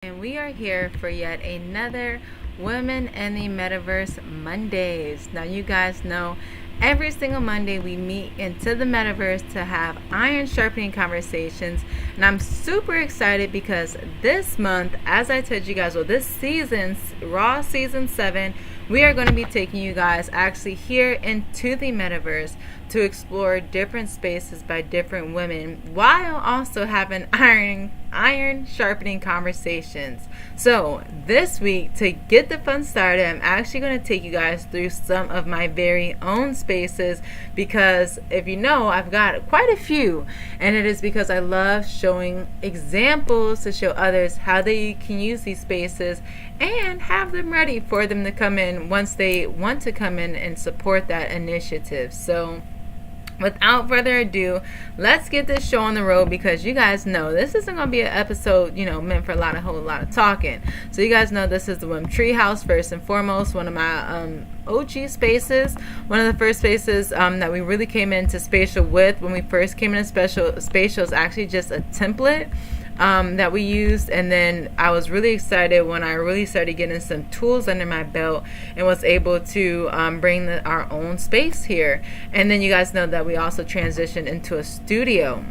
And we are here for yet another Women in the Metaverse Mondays. Now, you guys know every single Monday we meet into the Metaverse to have iron sharpening conversations. And I'm super excited because this month, as I told you guys, this season, Raw Season 7, we are going to be taking you guys actually here into the Metaverse to explore different spaces by different women while also having iron sharpening conversations. So this week, to get the fun started, I'm actually going to take you guys through some of my very own spaces, because if you know, I've got quite a few, and it is because I love showing examples to show others how they can use these spaces and have them ready for them to come in once they want to come in and support that initiative. So without further ado, let's get this show on the road, because you guys know this isn't going to be an episode, meant for a whole lot of talking. So you guys know this is the Women Treehouse, first and foremost, one of my OG spaces, one of the first spaces that we really came into spatial with. When we first came into spatial is actually just a template that we used, and then I was really excited when I really started getting some tools under my belt and was able to bring our own space here. And then you guys know that we also transitioned into a studio.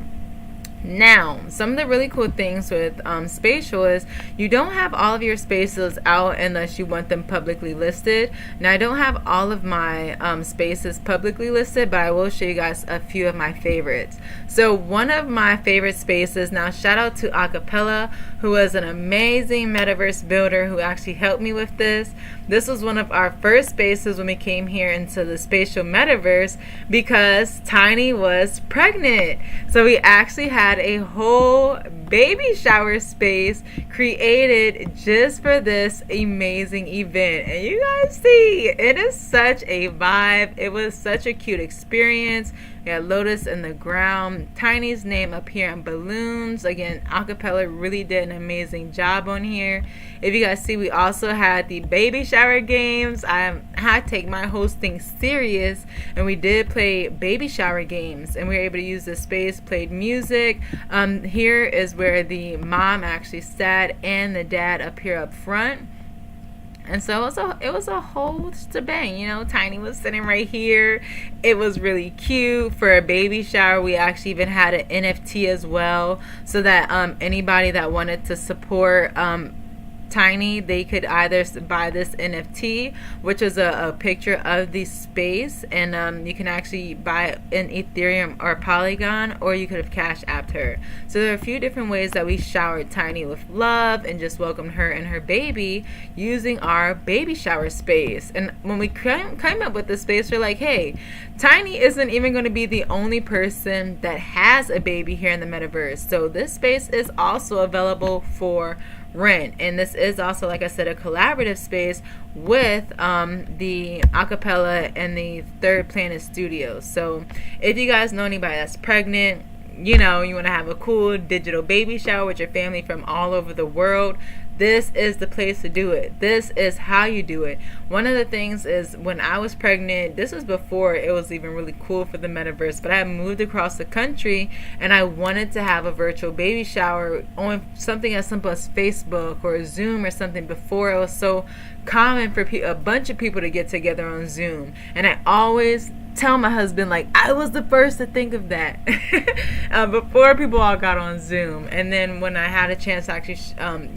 Now, some of the really cool things with spatial is you don't have all of your spaces out unless you want them publicly listed. Now, I don't have all of my spaces publicly listed, but I will show you guys a few of my favorites. So one of my favorite spaces, now shout out to Acapella, who was an amazing metaverse builder who actually helped me with this. This was one of our first spaces when we came here into the spatial metaverse, because Tiny was pregnant. So we actually had a whole baby shower space created just for this amazing event. And you guys see, it is such a vibe. It was such a cute experience. We had Lotus in the ground, Tiny's name up here on balloons. Again, Acapella really did an amazing job on here. If you guys see, we also had the baby shower games. I had to take my hosting serious, and we did play baby shower games, and we were able to use this space, played music. Here is where the mom actually sat and the dad up here up front. And so it was a whole shebang. Tiny was sitting right here. It was really cute. For a baby shower, we actually even had an NFT as well, so that anybody that wanted to support Tiny, they could either buy this NFT, which is a picture of the space, and you can actually buy an Ethereum or Polygon, or you could have Cash Apped her. So there are a few different ways that we showered Tiny with love and just welcomed her and her baby using our baby shower space. And when we came up with this space, we're like, hey, Tiny isn't even going to be the only person that has a baby here in the metaverse. So this space is also available for rent, and this is also, like I said, a collaborative space with the Acapella and the Third Planet Studios. So if you guys know anybody that's pregnant, you want to have a cool digital baby shower with your family from all over the world, this is the place to do it. This is how you do it. One of the things is, when I was pregnant, this was before it was even really cool for the metaverse, but I moved across the country and I wanted to have a virtual baby shower on something as simple as Facebook or Zoom or something, before it was so common for a bunch of people to get together on Zoom. And I always tell my husband, like, I was the first to think of that before people all got on Zoom. And then when I had a chance to actually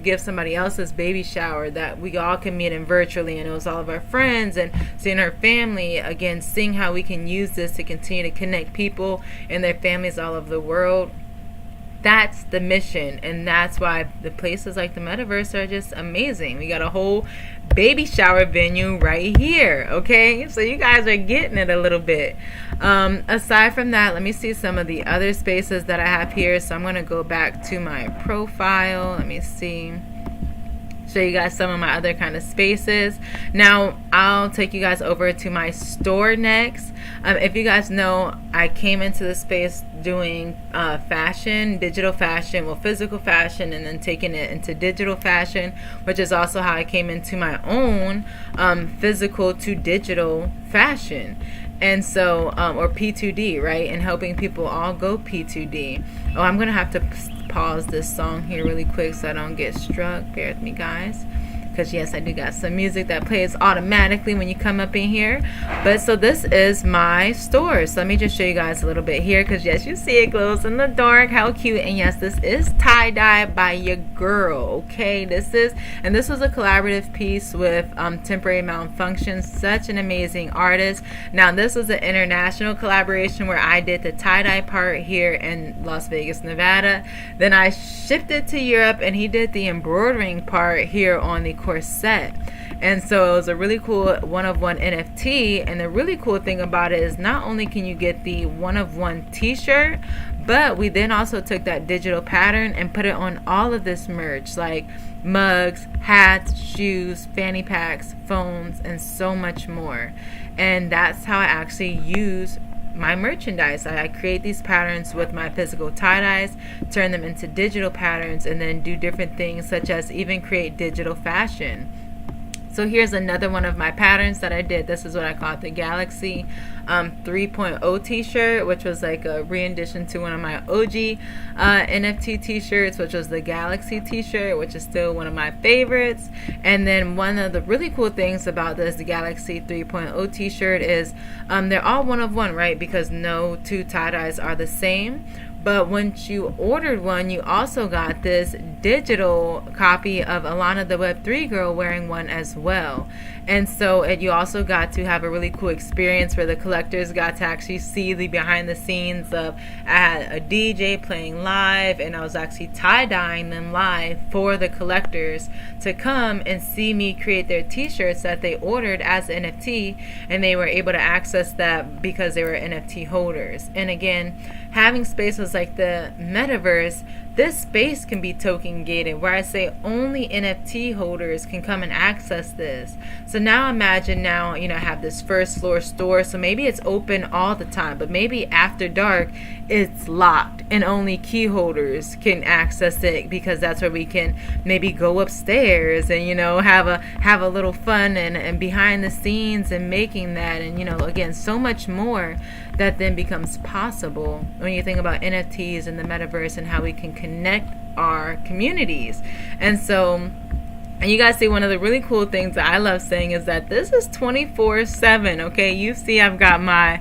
give somebody else's baby shower that we all can meet in virtually, and it was all of our friends and seeing our family, again, seeing how we can use this to continue to connect people and their families all over the world. That's the mission, and that's why the places like the metaverse are just amazing. We got a whole baby shower venue right here, okay? So you guys are getting it a little bit. Aside from that, let me see some of the other spaces that I have here. So I'm going to go back to my profile. Let me see. Show you guys some of my other kind of spaces. Now I'll take you guys over to my store next. If you guys know, I came into the space doing fashion, digital fashion, physical fashion, and then taking it into digital fashion, which is also how I came into my own physical to digital fashion. And so, or P2d, right? And helping people all go P2d. Oh, I'm gonna have to pause this song here really quick so I don't get struck. Bear with me, guys, because yes, I do got some music that plays automatically when you come up in here. But so this is my store, so let me just show you guys a little bit here, because yes, you see it glows in the dark. How cute. And yes, this is tie-dye by your girl. Okay, this was a collaborative piece with Temporary Malfunction, such an amazing artist. Now this was an international collaboration where I did the tie-dye part here in Las Vegas, Nevada. Then I shipped it to Europe and he did the embroidering part here on the corset. And so it was a really cool one-of-one NFT. And the really cool thing about it is not only can you get the one-of-one t-shirt, but we then also took that digital pattern and put it on all of this merch, like mugs, hats, shoes, fanny packs, phones, and so much more. And that's how I actually use my merchandise. I create these patterns with my physical tie-dyes, turn them into digital patterns, and then do different things such as even create digital fashion. So here's another one of my patterns that I did. This is what I call the Galaxy 3.0 t-shirt, which was like a rendition to one of my OG NFT t-shirts, which was the Galaxy t-shirt, which is still one of my favorites. And then one of the really cool things about this Galaxy 3.0 t-shirt is they're all one of one, right? Because no two tie-dyes are the same. But once you ordered one, you also got this digital copy of Alana the Web3 girl wearing one as well. And so you also got to have a really cool experience where the collectors got to actually see the behind the scenes of, I had a DJ playing live and I was actually tie-dyeing them live for the collectors to come and see me create their t-shirts that they ordered as NFT, and they were able to access that because they were NFT holders. And again, having spaces like the Metaverse, this space can be token gated, where I say only NFT holders can come and access this. So now imagine I have this first floor store, so maybe it's open all the time, but maybe after dark it's locked and only key holders can access it, because that's where we can maybe go upstairs and have a little fun and behind the scenes and making that, and again, so much more that then becomes possible when you think about NFTs and the metaverse and how we can connect our communities. And so, and you guys see, one of the really cool things that I love saying is that this is 24/7. Okay, you see I've got my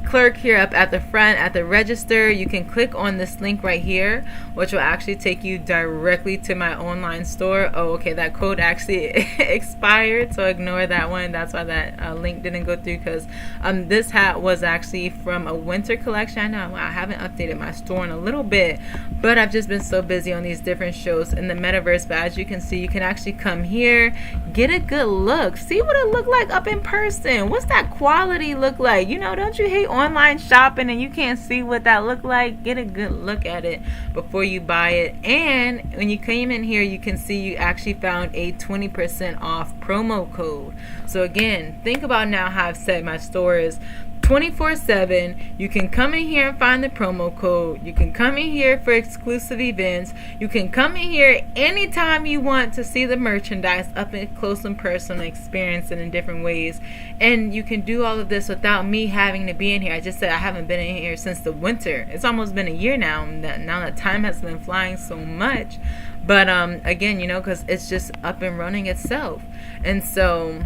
clerk here up at the front at the register. You can click on this link right here, which will actually take you directly to my online store. Oh, okay, that code actually expired, so ignore that one. That's why that link didn't go through, because this hat was actually from a winter collection. I know I haven't updated my store in a little bit, but I've just been so busy on these different shows in the metaverse. But as you can see, you can actually come here, get a good look, see what it looked like up in person. What's that quality look like? Don't you hate online shopping and you can't see what that look like? Get a good look at it before you buy it. And when you came in here, you can see you actually found a 20% off promo code. So again, think about now how I've said my store is 24/7. You can come in here and find the promo code. You can come in here for exclusive events. You can come in here anytime you want to see the merchandise up close and personal, experience it in different ways. And you can do all of this without me having to be in here. I just said I haven't been in here since the winter. It's almost been a year now. Now that time has been flying so much. But again, because it's just up and running itself. And so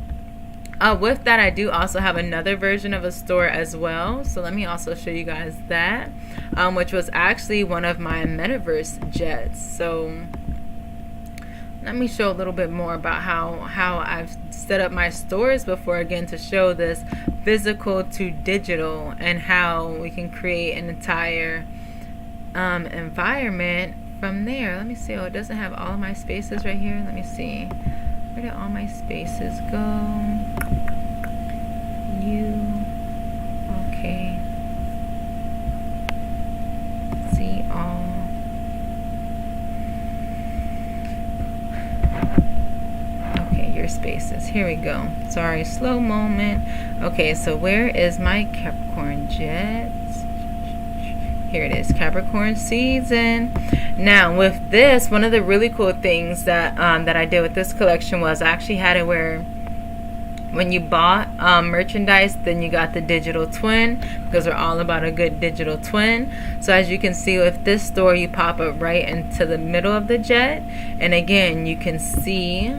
with that, I do also have another version of a store as well. So let me also show you guys that, which was actually one of my Metaverse jets. So let me show a little bit more about how I've set up my stores before, again, to show this physical to digital and how we can create an entire environment from there. Let me see. Oh, it doesn't have all of my spaces right here. Let me see. Where did all my spaces go? Okay. See all. Okay, your spaces. Here we go. Sorry, slow moment. Okay, so where is my Capricorn Jets? Here it is, Capricorn season. Now with this, one of the really cool things that that I did with this collection was I actually had it where when you bought merchandise, then you got the digital twin, because we're all about a good digital twin. So as you can see with this store, you pop up right into the middle of the jet, and again, you can see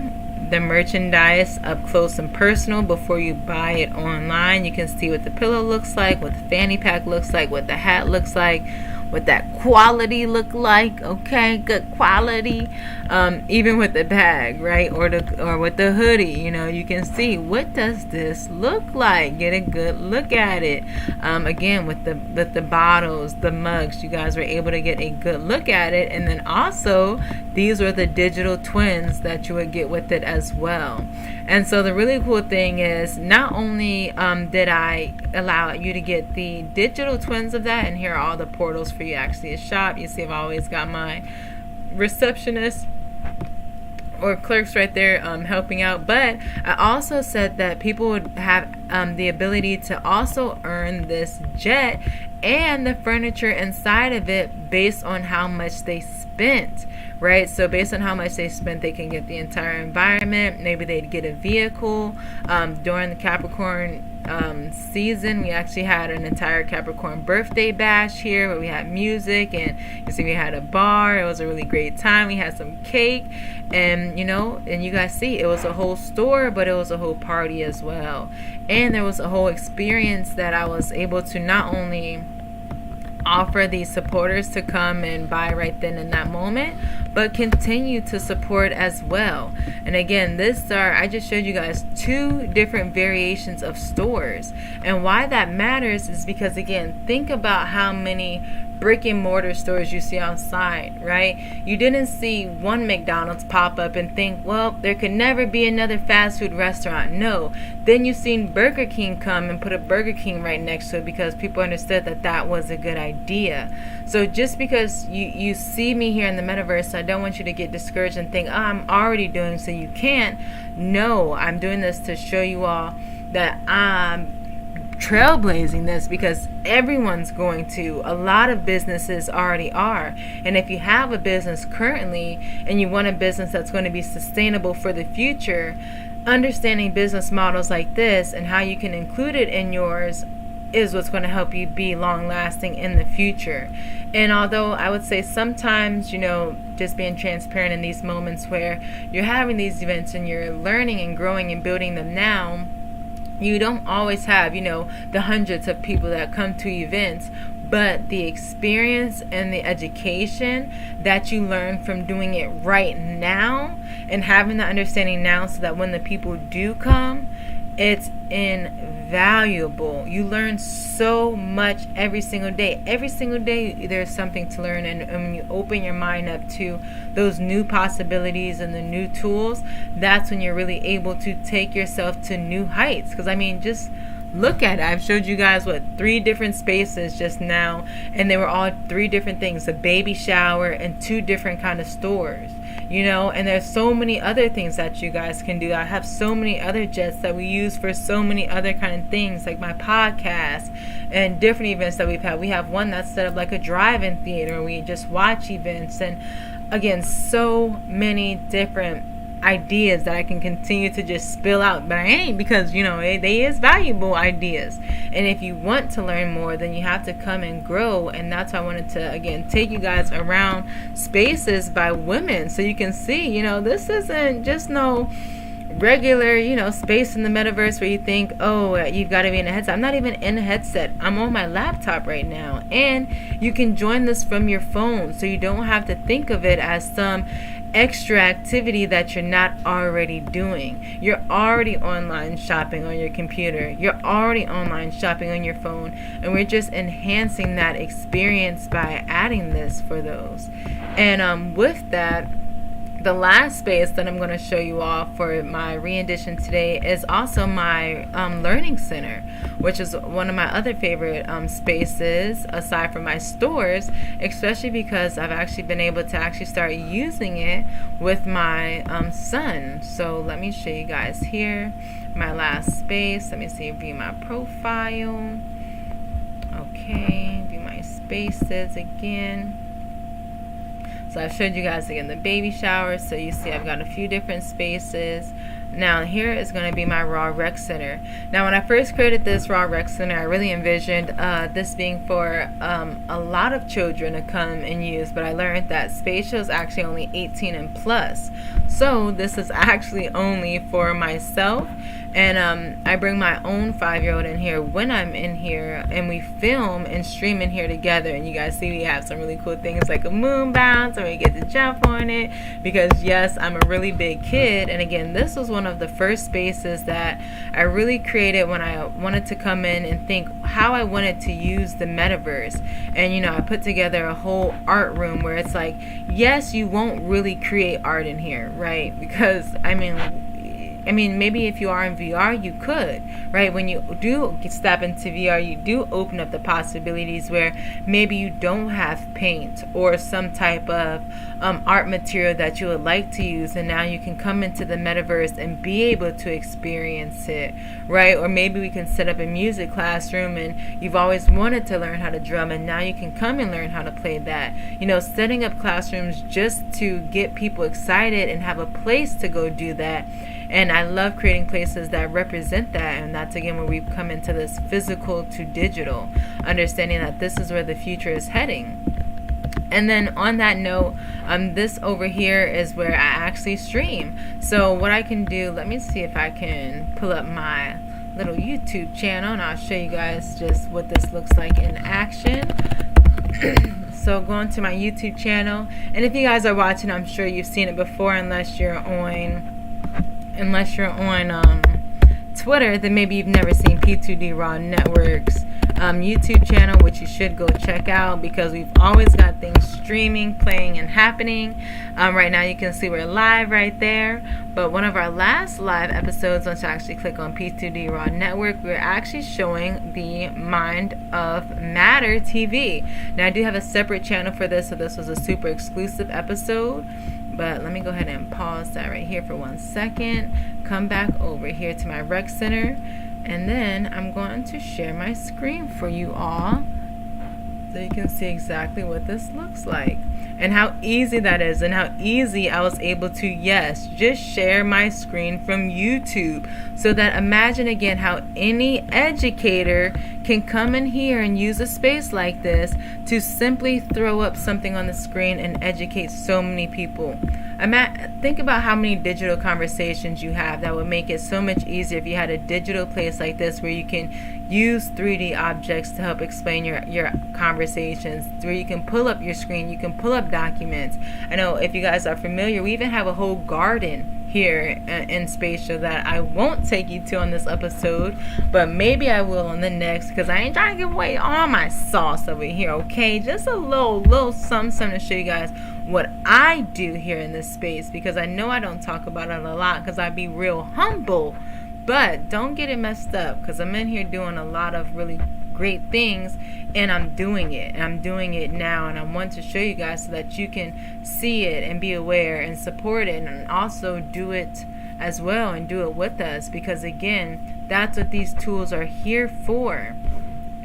the merchandise up close and personal before you buy it online. You can see what the pillow looks like, what the fanny pack looks like, what the hat looks like, what that quality look like. Okay, good quality. Even with the bag, right, or with the hoodie, you can see, what does this look like? Get a good look at it. Again, with the bottles, the mugs, you guys were able to get a good look at it. And then also, these were the digital twins that you would get with it as well. And so the really cool thing is, not only did I allow you to get the digital twins of that, and here are all the portals for you actually to shop. You see I've always got my receptionist or clerks right there helping out. But I also said that people would have the ability to also earn this jet and the furniture inside of it based on how much they spent. Right, so based on how much they spent, they can get the entire environment. Maybe they'd get a vehicle. During the Capricorn season, we actually had an entire Capricorn birthday bash here where we had music, and you see we had a bar. It was a really great time. We had some cake, and and you guys see, it was a whole store, but it was a whole party as well. And there was a whole experience that I was able to not only offer these supporters to come and buy right then in that moment, but continue to support as well. And again, I just showed you guys 2 different variations of stores. And why that matters is because, again, think about how many brick and mortar stores you see outside, right? You didn't see one McDonald's pop up and think, well, there could never be another fast food restaurant. No. Then you've seen Burger King come and put a Burger King right next to it because people understood that that was a good idea. So just because you see me here in the metaverse, I don't want you to get discouraged and think, oh, I'm already doing so you can't. No, I'm doing this to show you all that I'm trailblazing this, because everyone's going to. A lot of businesses already are. And if you have a business currently and you want a business that's going to be sustainable for the future, understanding business models like this and how you can include it in yours is what's going to help you be long lasting in the future. And although I would say sometimes, just being transparent in these moments where you're having these events and you're learning and growing and building them now, you don't always have, the hundreds of people that come to events, but the experience and the education that you learn from doing it right now and having the understanding now, so that when the people do come, it's invaluable. You learn so much every single day. Every single day there's something to learn, and when you open your mind up to those new possibilities and the new tools, that's when you're really able to take yourself to new heights. Because just look at it. I've showed you guys 3 different spaces just now, and they were all 3 different things: a baby shower and 2 different kind of stores. And there's so many other things that you guys can do. I have so many other jets that we use for so many other kind of things, like my podcast and different events that we've had. We have one that's set up like a drive-in theater. We just watch events, and again, so many different ideas that I can continue to just spill out, but I ain't, because they is valuable ideas. And if you want to learn more, then you have to come and grow. And that's why I wanted to again take you guys around spaces by women, so you can see, this isn't just no regular, space in the metaverse where you think, oh, you've got to be in a headset. I'm not even in a headset. I'm on my laptop right now, and you can join this from your phone, so you don't have to think of it as some extra activity that you're not already doing. You're already online shopping on your computer. You're already online shopping on your phone, and we're just enhancing that experience by adding this for those. And with that, the last space that I'm going to show you all for my re-edition today is also my learning center, which is one of my other favorite spaces aside from my stores, especially because I've actually been able to actually start using it with my son. So let me show you guys here my last space. Let me see, view my profile. Okay, view my spaces again. So I showed you guys again the baby shower. So you see I've got a few different spaces. Now here is going to be my raw rec center. Now when I first created this raw rec center, I really envisioned this being for a lot of children to come and use, but I learned that spatial is actually only 18 and plus. So this is actually only for myself, and I bring my own 5-year-old in here when I'm in here, and we film and stream in here together. And you guys see we have some really cool things like a moon bounce, and we get to jump on it because yes, I'm a really big kid. And again, this was one of the first spaces that I really created when I wanted to come in and think how I wanted to use the metaverse. And I put together a whole art room where it's like, yes, you won't really create art in here, right? Because I mean, maybe if you are in VR, you could, right? When you do step into VR, you do open up the possibilities where maybe you don't have paint or some type of art material that you would like to use, and now you can come into the metaverse and be able to experience it, right? Or maybe we can set up a music classroom, and you've always wanted to learn how to drum, and now you can come and learn how to play that. Setting up classrooms just to get people excited and have a place to go do that. And I love creating places that represent that. And that's again where we've come into this physical to digital, understanding that this is where the future is heading. And then on that note, this over here is where I actually stream. So what I can do, let me see if I can pull up my little YouTube channel, and I'll show you guys just what this looks like in action. So going to my YouTube channel, and if you guys are watching, I'm sure you've seen it before, unless you're on Twitter, then maybe you've never seen P2d Raw Network's YouTube channel, which you should go check out because we've always got things streaming, playing, and happening. Right now you can see we're live right there, but one of our last live episodes, once you actually click on P2d Raw Network, we're actually showing the Mind of Matter TV. Now I do have a separate channel for this, so this was a super exclusive episode. But let me go ahead and pause that right here for 1 second. Come back over here to my rec center. And then I'm going to share my screen for you all so you can see exactly what this looks like. And how easy that is, and how easy I was able to, yes, just share my screen from YouTube. So that imagine again how any educator can come in here and use a space like this to simply throw up something on the screen and educate so many people. Think about how many digital conversations you have. That would make it so much easier if you had a digital place like this where you can use 3D objects to help explain your conversations, where you can pull up your screen, you can pull up documents. I know if you guys are familiar, we even have a whole garden here in Spatial that I won't take you to on this episode, but maybe I will on the next, because I ain't trying to give away all my sauce over here, okay? Just a little something to show you guys what I do here in this space, because I know I don't talk about it a lot because I be real humble. But don't get it messed up, because I'm in here doing a lot of really great things, and I'm doing it, and I'm doing it now, and I want to show you guys so that you can see it and be aware and support it, and also do it as well and do it with us, because again, that's what these tools are here for.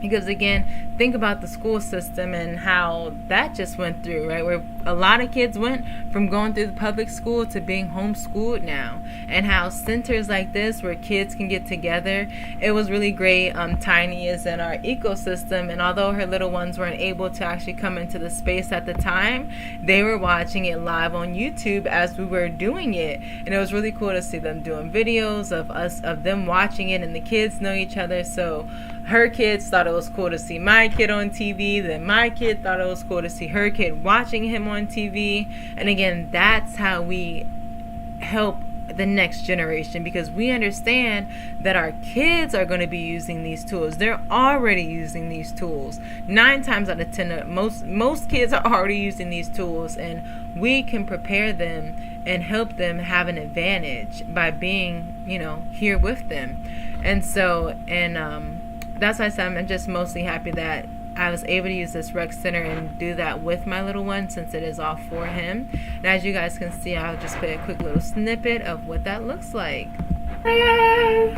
Because again, think about the school system and how that just went through, right? Where a lot of kids went from going through the public school to being homeschooled now. And how centers like this where kids can get together, it was really great. Tiny is in our ecosystem, and although her little ones weren't able to actually come into the space at the time, they were watching it live on YouTube as we were doing it. And it was really cool to see them doing videos of them watching it, and the kids know each other. So her kids thought it was cool to see my kid on TV. Then my kid thought it was cool to see her kid watching him on TV. And again, that's how we help the next generation, because we understand that our kids are going to be using these tools. They're already using these tools. 9 times out of 10, most kids are already using these tools, and we can prepare them and help them have an advantage by being, here with them. And so, that's why I said I'm just mostly happy that I was able to use this rec center and do that with my little one, since it is all for him. And as you guys can see, I'll just play a quick little snippet of what that looks like. Hey,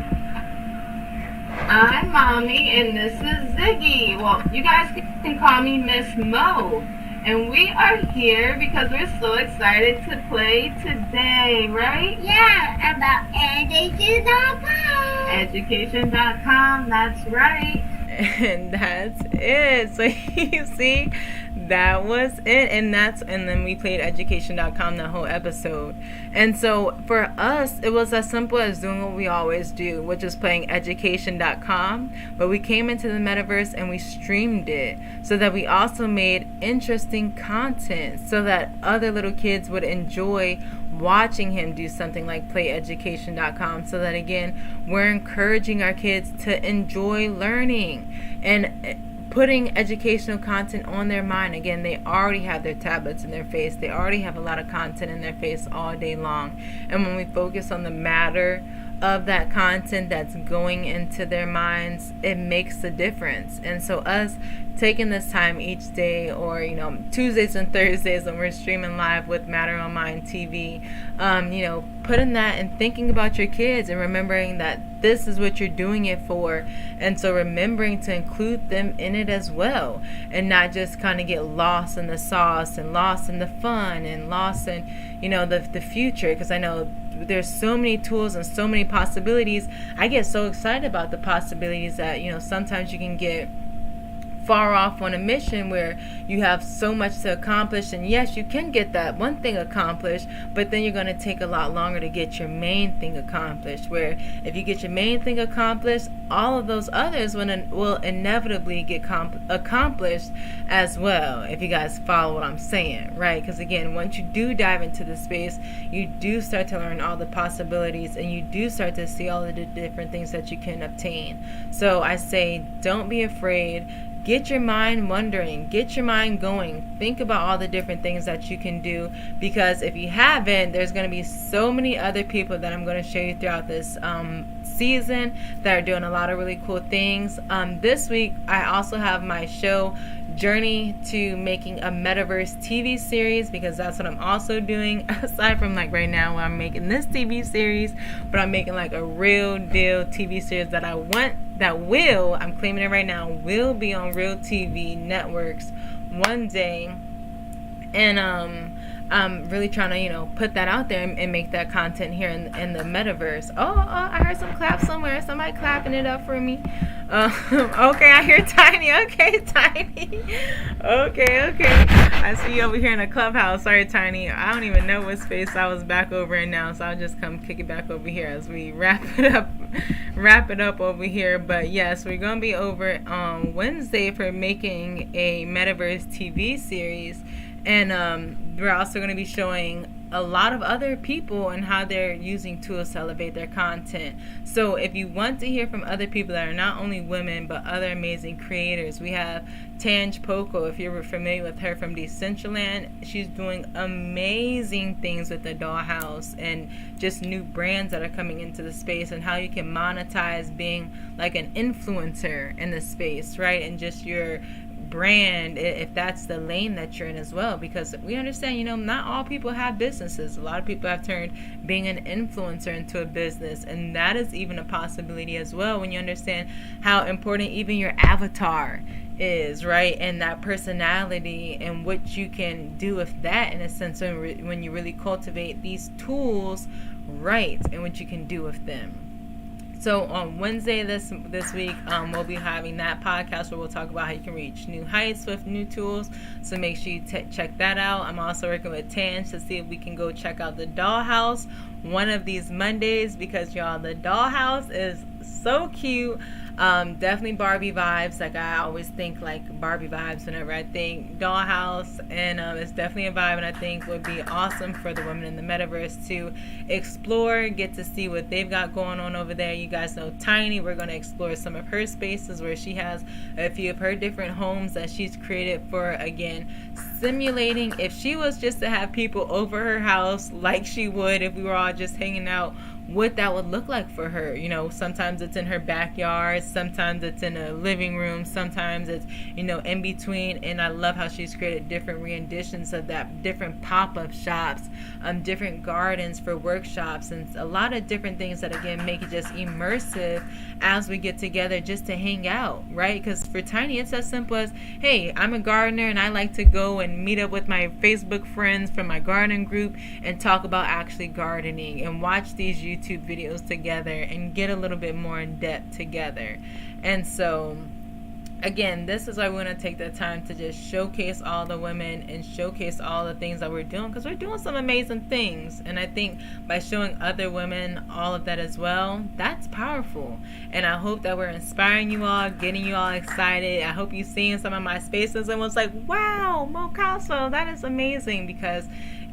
I'm Mommy, and this is Ziggy. Well, you guys can call me Miss Mo. And we are here because we're so excited to play today, right? Yeah, about education.com. Education.com, that's right. And that's it. So you see, that was it. And then we played education.com the whole episode. And so for us, it was as simple as doing what we always do, which is playing education.com. But we came into the metaverse and we streamed it so that we also made interesting content so that other little kids would enjoy watching him do something like play education.com, so that again we're encouraging our kids to enjoy learning and putting educational content on their mind. Again, they already have their tablets in their face, they already have a lot of content in their face all day long, and when we focus on the matter of that content that's going into their minds, it makes a difference. And so us taking this time each day, or Tuesdays and Thursdays when we're streaming live with Matter on Mind TV, putting that and thinking about your kids and remembering that this is what you're doing it for, and so remembering to include them in it as well, and not just kind of get lost in the sauce and lost in the fun and lost in the future, because I know there's so many tools and so many possibilities. I get so excited about the possibilities that sometimes you can get far off on a mission where you have so much to accomplish, and yes, you can get that one thing accomplished, but then you're going to take a lot longer to get your main thing accomplished, where if you get your main thing accomplished, all of those others will inevitably get accomplished as well, if you guys follow what I'm saying, right? Because again, once you do dive into the space, you do start to learn all the possibilities, and you do start to see all of the different things that you can obtain. So I say, don't be afraid. Get your mind wondering, get your mind going, think about all the different things that you can do, because if you haven't, there's going to be so many other people that I'm going to show you throughout this season that are doing a lot of really cool things. This week, I also have my show, Journey to Making a Metaverse TV series, because that's what I'm also doing, aside from like right now where I'm making this TV series, but I'm making like a real deal TV series that I want, I'm claiming it right now, will be on real TV networks one day. And I'm really trying to put that out there and make that content here in the metaverse. Oh, I heard some claps somewhere, somebody clapping it up for me. Okay, I hear Tiny. Okay, Tiny. Okay. I see you over here in the clubhouse. Sorry, Tiny. I don't even know what space I was back over in now, so I'll just come kick it back over here as we wrap it up over here. But yes, we're gonna be over on Wednesday for making a Metaverse TV series, and we're also gonna be showing a lot of other people and how they're using tools to elevate their content. So if you want to hear from other people that are not only women but other amazing creators, we have Tange Poco. If you're familiar with her from Decentraland, she's doing amazing things with the dollhouse and just new brands that are coming into the space, and how you can monetize being like an influencer in the space, right? And just your brand, if that's the lane that you're in as well, because we understand not all people have businesses. A lot of people have turned being an influencer into a business, and that is even a possibility as well when you understand how important even your avatar is, right? And that personality and what you can do with that, in a sense, when you really cultivate these tools right, and what you can do with them. So on Wednesday this week, we'll be having that podcast where we'll talk about how you can reach new heights with new tools. So make sure you check that out. I'm also working with Tange to see if we can go check out the dollhouse one of these Mondays, because y'all, the dollhouse is so cute. Definitely Barbie vibes. Like, I always think like Barbie vibes whenever I think dollhouse, and it's definitely a vibe, and I think would be awesome for the women in the metaverse to explore, get to see what they've got going on over there. You guys know Tiny. We're going to explore some of her spaces where she has a few of her different homes that she's created for, again, simulating if she was just to have people over her house like she would if we were all just hanging out what that would look like for her. You know, sometimes it's in her backyard, sometimes it's in a living room, sometimes it's, you know, in between. And I love how she's created different renditions of that, different pop-up shops, different gardens for workshops, and a lot of different things that again make it just immersive as we get together just to hang out, right? Because for Tiny, it's as simple as, hey, I'm a gardener and I like to go and meet up with my Facebook friends from my garden group and talk about actually gardening and watch these YouTube videos together and get a little bit more in depth together. And so again, this is why we want to take the time to just showcase all the women and showcase all the things that we're doing, because we're doing some amazing things. And I think by showing other women all of that as well, that's powerful. And I hope that we're inspiring you all, getting you all excited. I hope you've seen some of my spaces and was like, wow, Mocaso, that is amazing, because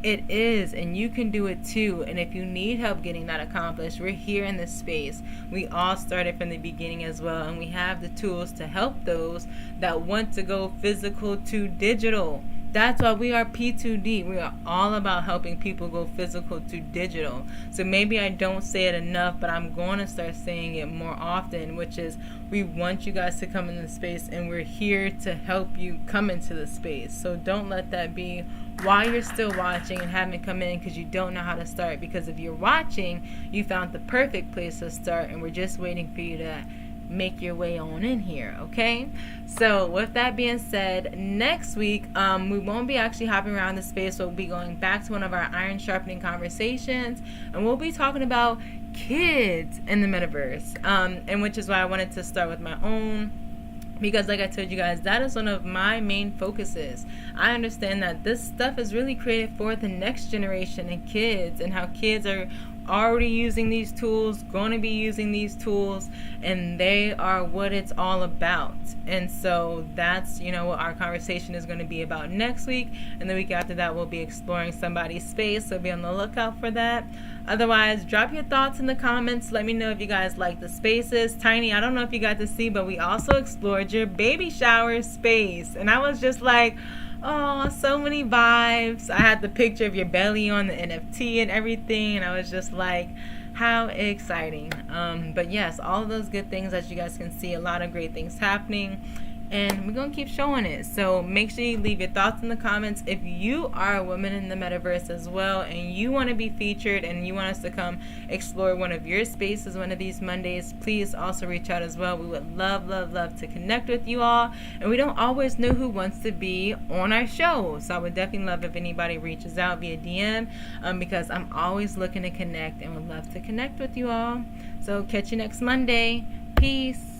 it is, and you can do it too. And if you need help getting that accomplished, we're here in this space. We all started from the beginning as well, and we have the tools to help those that want to go physical to digital. That's why we are P2d. We are all about helping people go physical to digital. So maybe I don't say it enough, but I'm going to start saying it more often, which is we want you guys to come in the space, and we're here to help you come into the space. So don't let that be why you're still watching and haven't come in because you don't know how to start. Because if you're watching, you found the perfect place to start, and we're just waiting for you to make your way on in here, okay? So with that being said, next week we won't be actually hopping around the space. We'll be going back to one of our iron sharpening conversations, and we'll be talking about kids in the metaverse, and which is why I wanted to start with my own, because like I told you guys, that is one of my main focuses. I understand that this stuff is really created for the next generation and kids, and how kids are already using these tools, going to be using these tools, and they are what it's all about. And so that's, you know, what our conversation is going to be about next week. And the week after that, we'll be exploring somebody's space, so be on the lookout for that. Otherwise, drop your thoughts in the comments. Let me know if you guys like the spaces. Tiny, I don't know if you got to see, but we also explored your baby shower space, and I was just like, oh, so many vibes. I had the picture of your belly on the NFT and everything, and I was just like, how exciting. But yes, all of those good things, as you guys can see, a lot of great things happening, and we're going to keep showing it. So make sure you leave your thoughts in the comments. If you are a woman in the metaverse as well, and you want to be featured, and you want us to come explore one of your spaces one of these Mondays, please also reach out as well. We would love, love, love to connect with you all. And we don't always know who wants to be on our show, so I would definitely love if anybody reaches out via DM, because I'm always looking to connect and would love to connect with you all. So catch you next Monday. Peace.